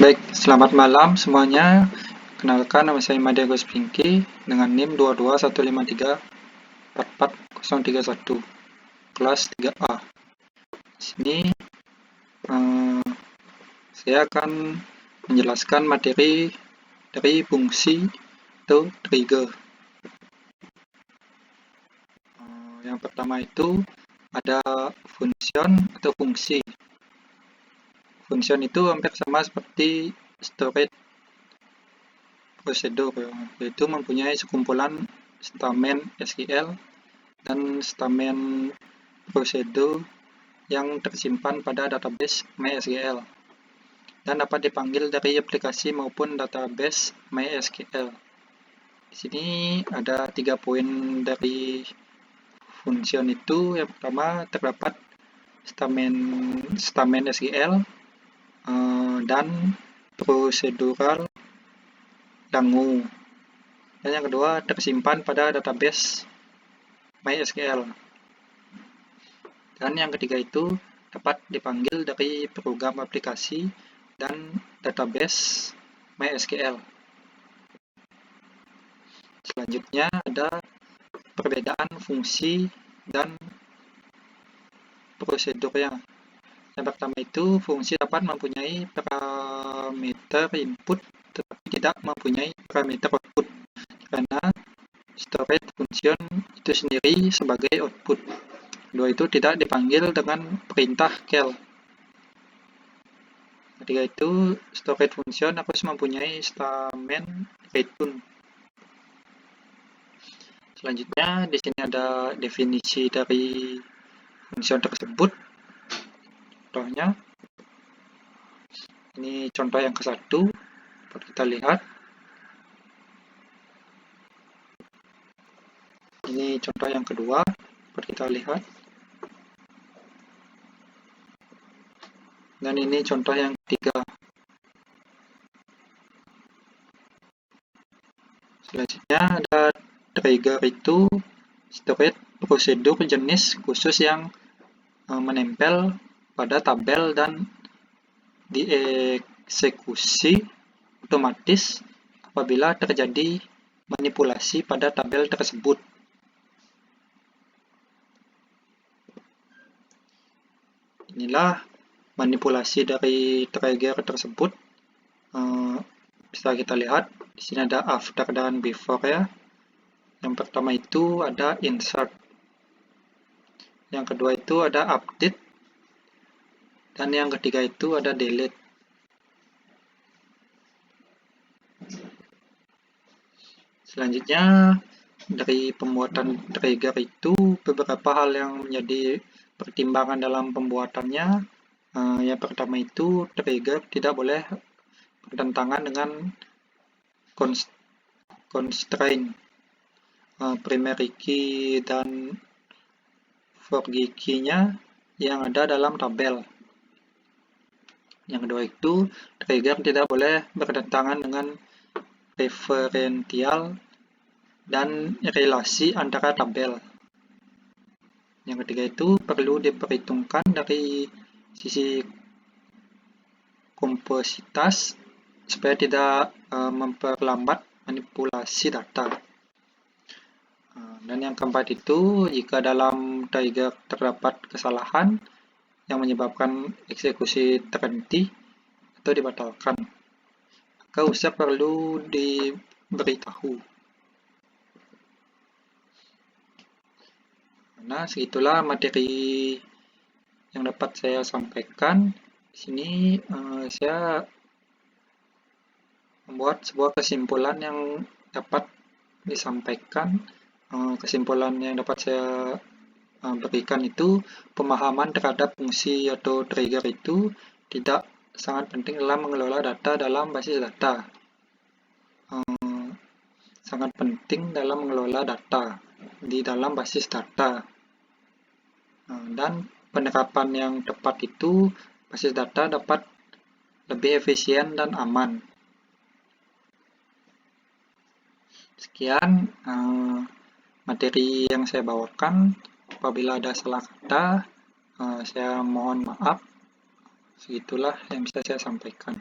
Baik, selamat malam semuanya. Kenalkan, nama saya Made Agus Pinky dengan NIM 22153444031 kelas 3A. Di sini saya akan menjelaskan materi dari fungsi atau trigger. Yang pertama itu ada function atau fungsi. Function itu hampir sama seperti storage procedure, yaitu mempunyai sekumpulan statement SQL dan statement procedure yang tersimpan pada database MySQL dan dapat dipanggil dari aplikasi maupun database MySQL. Di sini ada 3 poin dari function itu. Yang pertama, terdapat statement SQL dan procedural dangu. Dan yang kedua, tersimpan pada database MySQL. Dan yang ketiga itu dapat dipanggil dari program aplikasi dan database MySQL. Selanjutnya ada perbedaan fungsi dan prosedurnya. Yang pertama itu, fungsi dapat mempunyai parameter input tetapi tidak mempunyai parameter output, karena storage function itu sendiri sebagai output. Kedua itu tidak dipanggil dengan perintah cal. Ketiga itu, storage function harus mempunyai statement return. Selanjutnya, di sini ada definisi dari function tersebut. Contohnya, ini contoh yang ke-1, dapat kita lihat. Ini contoh yang kedua, dapat kita lihat. Dan ini contoh yang ketiga. Selanjutnya ada trigger itu storage prosedur jenis khusus yang menempel pada tabel dan dieksekusi otomatis apabila terjadi manipulasi pada tabel tersebut. Inilah manipulasi dari trigger tersebut. Bisa kita lihat di sini ada after dan before ya. Yang pertama itu ada insert. Yang kedua itu ada update. Dan yang ketiga itu ada delete. Selanjutnya, dari pembuatan trigger itu beberapa hal yang menjadi pertimbangan dalam pembuatannya. Yang pertama itu, trigger tidak boleh bertentangan dengan constraint primary key dan foreign key-nya yang ada dalam tabel. Yang kedua itu, trigger tidak boleh bertentangan dengan referential dan relasi antara tabel. Yang ketiga itu, perlu diperhitungkan dari sisi komplositas supaya tidak memperlambat manipulasi data. Dan yang keempat itu, jika dalam trigger terdapat kesalahan yang menyebabkan eksekusi terhenti atau dibatalkan, maka user perlu diberitahu. Nah, segitulah materi yang dapat saya sampaikan. Di sini saya membuat sebuah kesimpulan yang dapat disampaikan. Kesimpulan yang dapat saya berikan itu, pemahaman terhadap fungsi atau trigger itu tidak sangat penting dalam mengelola data dalam basis data. Sangat penting dalam mengelola data di dalam basis data. Dan penerapan yang tepat itu, basis data dapat lebih efisien dan aman. Sekian materi yang saya bawakan. Apabila ada salah kata, saya mohon maaf. Segitulah yang bisa saya sampaikan.